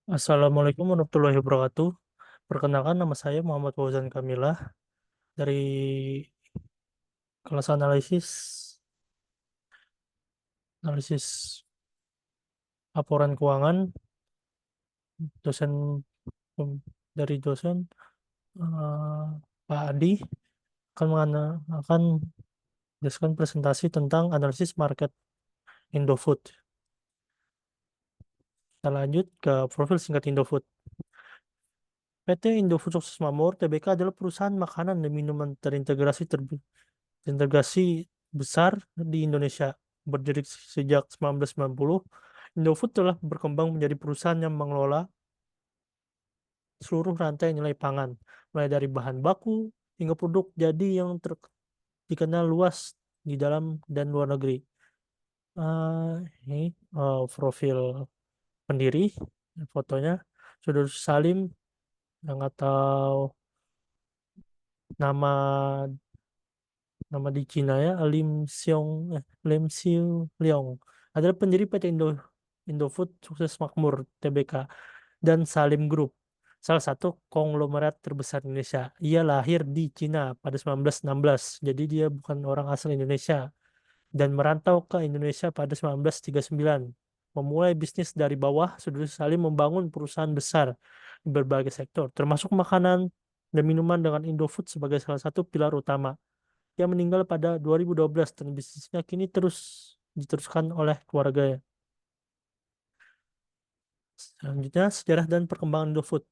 Assalamualaikum warahmatullahi wabarakatuh. Perkenalkan nama saya Muhammad Fauzan Kamilah dari kelas analisis laporan keuangan, dosen pem- dari dosen eh, Pak Adi akan menjelaskan presentasi tentang analisis market Indofood. Kita lanjut ke profil singkat Indofood. PT Indofood Sukses Makmur Tbk adalah perusahaan makanan dan minuman terintegrasi besar di Indonesia. Berdiri sejak 1990, Indofood telah berkembang menjadi perusahaan yang mengelola seluruh rantai nilai pangan, mulai dari bahan baku hingga produk jadi yang dikenal luas di dalam dan luar negeri. Eh, ini profil pendiri, fotonya Saudara Salim, yang atau nama nama di Cina ya, Lim Siu Leong, adalah pendiri PT Indofood Sukses Makmur Tbk dan Salim Group, salah satu konglomerat terbesar di Indonesia. Ia lahir di Cina pada 1916, jadi dia bukan orang asal Indonesia, dan merantau ke Indonesia pada 1939. Memulai bisnis dari bawah, Saudara Salim membangun perusahaan besar di berbagai sektor, termasuk makanan dan minuman dengan Indofood sebagai salah satu pilar utama. Ia meninggal pada 2012 dan bisnisnya kini terus diteruskan oleh keluarganya. Selanjutnya, sejarah dan perkembangan Indofood.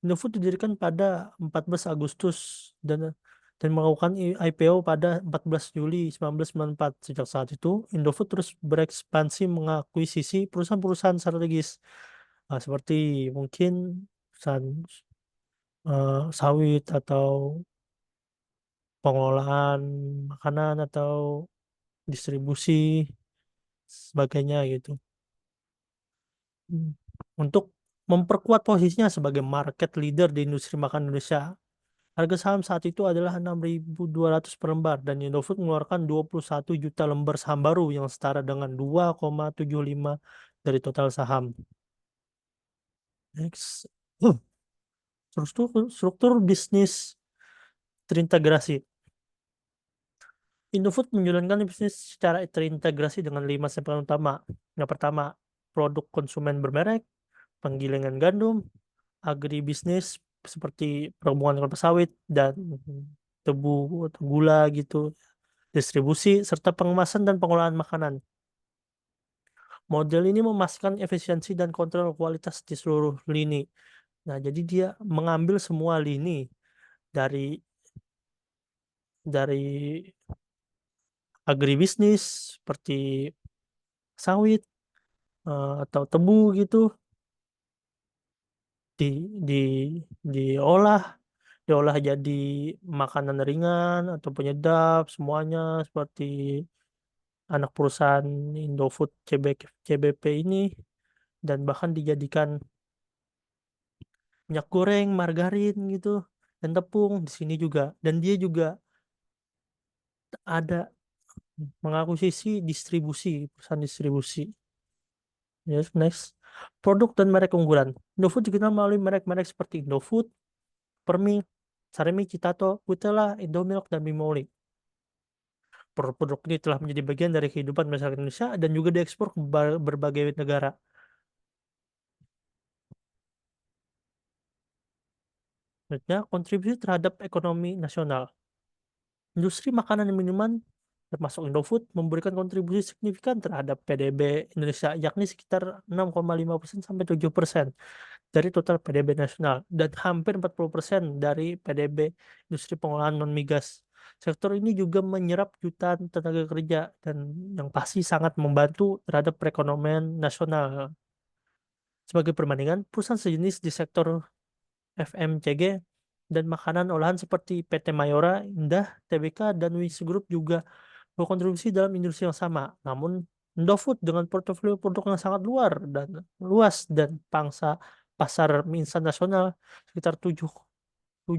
Indofood didirikan pada 14 Agustus dan dan melakukan IPO pada 14 Juli 1994. Sejak saat itu, Indofood terus berekspansi mengakuisisi perusahaan-perusahaan strategis, seperti mungkin perusahaan sawit atau pengelolaan makanan atau distribusi sebagainya gitu. Hmm. Untuk memperkuat posisinya sebagai market leader di industri makanan Indonesia, harga saham saat itu adalah 6.200 per lembar dan Indofood mengeluarkan 21 juta lembar saham baru yang setara dengan 2,75 dari total saham. Next. Uh, struktur bisnis terintegrasi. Indofood menjalankan bisnis secara terintegrasi dengan 5 segmen utama. Yang pertama, produk konsumen bermerek, penggilingan gandum, agribisnis seperti perhubungan kelapa sawit dan tebu atau gula gitu, distribusi, serta pengemasan dan pengolahan makanan. Model ini memastikan efisiensi dan kontrol kualitas di seluruh lini. Nah, jadi dia mengambil semua lini dari dari agribisnis seperti sawit atau tebu gitu, di di diolah diolah jadi makanan ringan atau penyedap semuanya, seperti anak perusahaan Indofood CBP ini, dan bahkan dijadikan minyak goreng, margarin gitu, dan tepung di sini juga. Dan dia juga ada mengakuisisi perusahaan distribusi. Yes, next. Produk dan merek unggulan. Indofood dikenal melalui merek-merek seperti Indofood, Permi, Saremi, Citato, Kutela, Indomilk, dan Bimoli. Produk-produk ini telah menjadi bagian dari kehidupan masyarakat Indonesia dan juga diekspor ke berbagai negara. Selanjutnya, kontribusi terhadap ekonomi nasional. Industri makanan dan minuman, termasuk Indofood, memberikan kontribusi signifikan terhadap PDB Indonesia, yakni sekitar 6,5% sampai 7% dari total PDB nasional, dan hampir 40% dari PDB industri pengolahan non-migas. Sektor ini juga menyerap jutaan tenaga kerja dan yang pasti sangat membantu terhadap perekonomian nasional. Sebagai perbandingan, perusahaan sejenis di sektor FMCG dan makanan olahan seperti PT Mayora, Indah, TBK, dan Wings Group juga berkontribusi dalam industri yang sama. Namun, Indofood dengan portofolio produk yang sangat luas dan pangsa pasar mie instan nasional sekitar 72,9%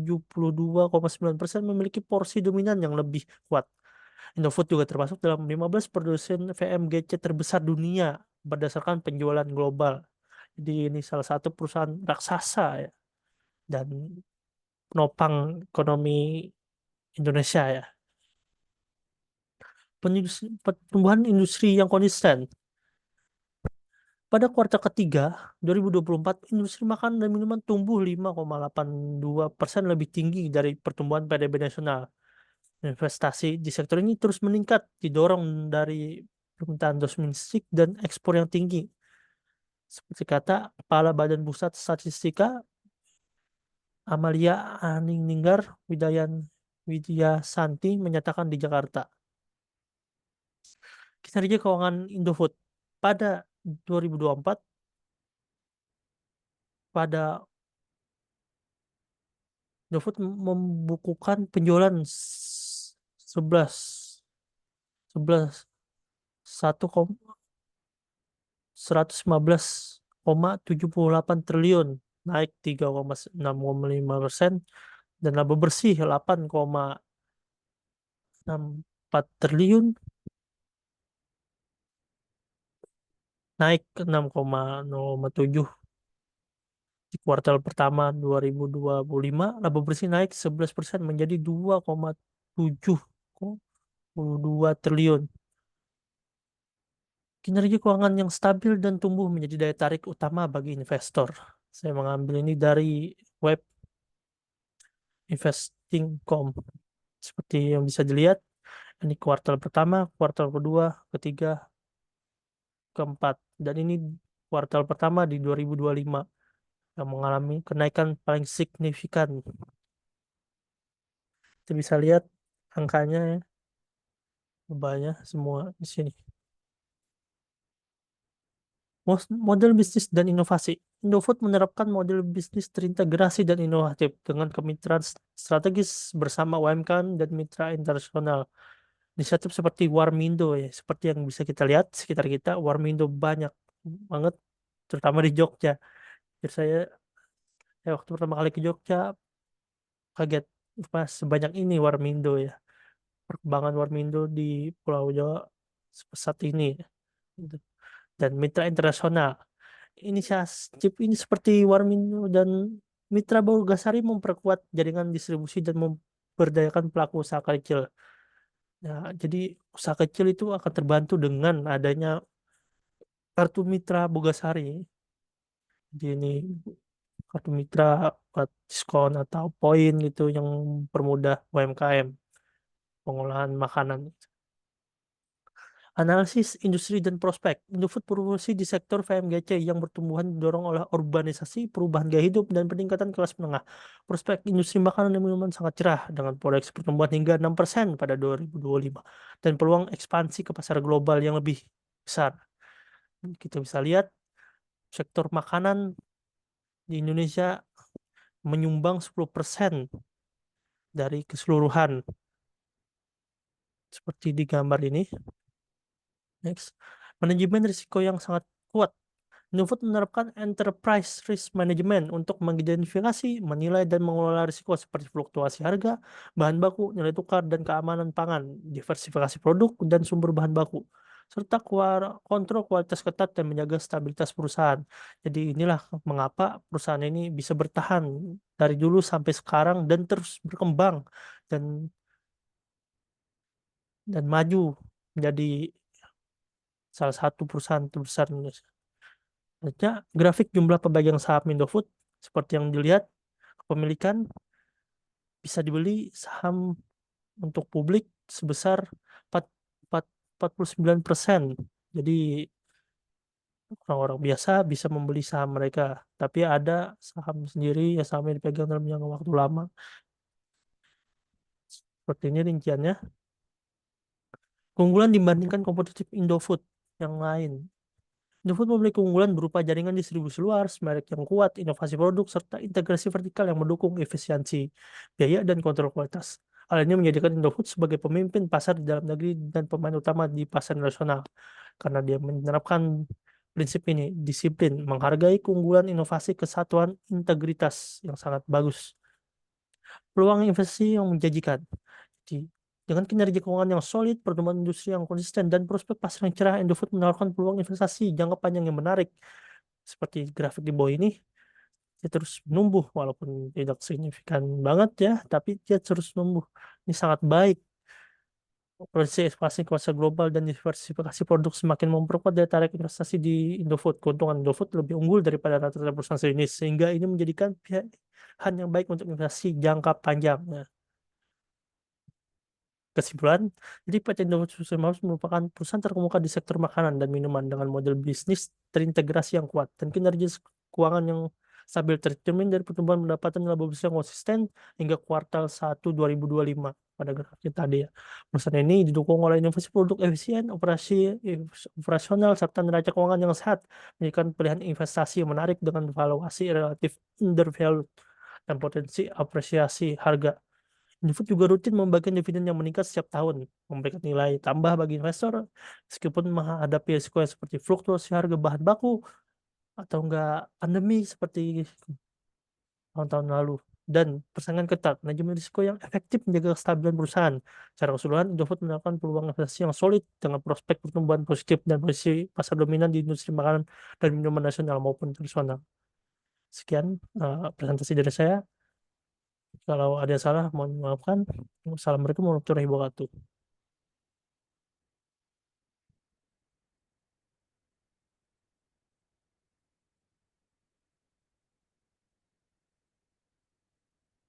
memiliki porsi dominan yang lebih kuat. Indofood juga termasuk dalam 15 produsen VMGC terbesar dunia berdasarkan penjualan global. Jadi ini salah satu perusahaan raksasa ya, dan penopang ekonomi Indonesia ya. Pertumbuhan industri yang konsisten. Pada kuartal ketiga 2024, industri makanan dan minuman tumbuh 5,82% lebih tinggi dari pertumbuhan PDB nasional. Investasi di sektor ini terus meningkat, didorong dari permintaan domestik dan ekspor yang tinggi. Seperti kata Kepala Badan Pusat Statistika Amalia Aningningsar Widya Santi menyatakan di Jakarta. Kinerja keuangan Indofood pada 2024, pada Indofood membukukan penjualan 11 satu 115,78 triliun, naik 3,65%, dan laba bersih 8,64 triliun, naik 6,07. Di kuartal pertama 2025, laba bersih naik 11% menjadi 2,72 triliun. Kinerja keuangan yang stabil dan tumbuh menjadi daya tarik utama bagi investor. Saya mengambil ini dari web investing.com. Seperti yang bisa dilihat, ini kuartal pertama, kuartal kedua, ketiga, keempat. Dan ini kuartal pertama di 2025 yang mengalami kenaikan paling signifikan. Kita bisa lihat angkanya ya, banyak semua di sini. Model bisnis dan inovasi. Indofood menerapkan model bisnis terintegrasi dan inovatif dengan kemitraan strategis bersama UMKM dan mitra internasional. Inisiatif seperti Warmindo ya, seperti yang bisa kita lihat sekitar kita, Warmindo banyak banget, terutama di Jogja. Jadi saya waktu pertama kali ke Jogja kaget, pas sebanyak ini Warmindo ya. Perkembangan Warmindo di Pulau Jawa pesat ini ya. Gitu. Dan mitra internasional. Inisiatif ini seperti Warmindo dan Mitra Bogasari memperkuat jaringan distribusi dan memberdayakan pelaku usaha kecil. Ya, jadi usaha kecil itu akan terbantu dengan adanya kartu Mitra Bogasari. Jadi ini kartu Mitra buat diskon atau poin gitu yang mempermudah UMKM pengolahan makanan. Analisis industri dan prospek. Indofood berfungsi di sektor VMGC yang bertumbuhan didorong oleh urbanisasi, perubahan gaya hidup, dan peningkatan kelas menengah. Prospek industri makanan dan minuman sangat cerah dengan proyeksi pertumbuhan hingga 6% pada 2025 dan peluang ekspansi ke pasar global yang lebih besar. Kita bisa lihat sektor makanan di Indonesia menyumbang 10% dari keseluruhan seperti di gambar ini. Next, manajemen risiko yang sangat kuat. Indofood menerapkan enterprise risk management untuk mengidentifikasi, menilai, dan mengelola risiko seperti fluktuasi harga, bahan baku, nilai tukar, dan keamanan pangan, diversifikasi produk dan sumber bahan baku, serta kontrol kualitas ketat dan menjaga stabilitas perusahaan. Jadi inilah mengapa perusahaan ini bisa bertahan dari dulu sampai sekarang dan terus berkembang dan maju menjadi salah satu perusahaan terbesar di Indonesia. Selanjutnya, grafik jumlah pemegang saham Indofood seperti yang dilihat, kepemilikan bisa dibeli saham untuk publik sebesar 49%. Jadi orang-orang biasa bisa membeli saham mereka, tapi ada saham sendiri yang sahamnya dipegang dalam jangka waktu lama. Seperti ini rinciannya. Keunggulan dibandingkan kompetitif Indofood yang lain. Indofood memiliki keunggulan berupa jaringan distribusi luas, merek yang kuat, inovasi produk, serta integrasi vertikal yang mendukung efisiensi biaya dan kontrol kualitas. Hal ini menjadikan Indofood sebagai pemimpin pasar di dalam negeri dan pemain utama di pasar nasional. Karena dia menerapkan prinsip ini, disiplin, menghargai keunggulan, inovasi, kesatuan, integritas yang sangat bagus. Peluang investasi yang menjanjikan. Jadi, dengan kinerja keuangan yang solid, pertumbuhan industri yang konsisten, dan prospek pasar yang cerah, Indofood menawarkan peluang investasi jangka panjang yang menarik. seperti grafik di bawah ini, dia terus menumbuh walaupun tidak signifikan banget ya, tapi dia terus menumbuh. Ini sangat baik. Proyeksi ekspansi ke pasar global dan diversifikasi produk semakin memperkuat daya tarik investasi di Indofood. Keuntungan Indofood lebih unggul daripada rata-rata perusahaan sejenis, sehingga ini menjadikan pilihan yang baik untuk investasi jangka panjang. Nah, kesimpulan, jadi PT Indofood Supermarket merupakan perusahaan terkemuka di sektor makanan dan minuman dengan model bisnis terintegrasi yang kuat dan kinerja keuangan yang stabil tercermin dari pertumbuhan pendapatan laba bersih yang konsisten hingga kuartal 1 2025 pada grafiknya tadi ya. Perusahaan ini didukung oleh inovasi produk efisien, operasional, serta neraca keuangan yang sehat, menjadikan pilihan investasi yang menarik dengan valuasi relatif undervalued dan potensi apresiasi harga. Indofood juga rutin membagikan dividen yang meningkat setiap tahun, memberikan nilai tambah bagi investor meskipun menghadapi risiko yang seperti fluktuasi harga bahan baku atau enggak pandemi seperti tahun-tahun lalu. Dan persaingan ketat, manajemen risiko yang efektif menjaga kestabilan perusahaan. Secara keseluruhan, Indofood menawarkan peluang investasi yang solid dengan prospek pertumbuhan positif dan posisi pasar dominan di industri makanan dan minuman nasional maupun internasional. Sekian presentasi dari saya. Kalau ada yang salah, mohon maafkan. Assalamualaikum warahmatullahi wabarakatuh.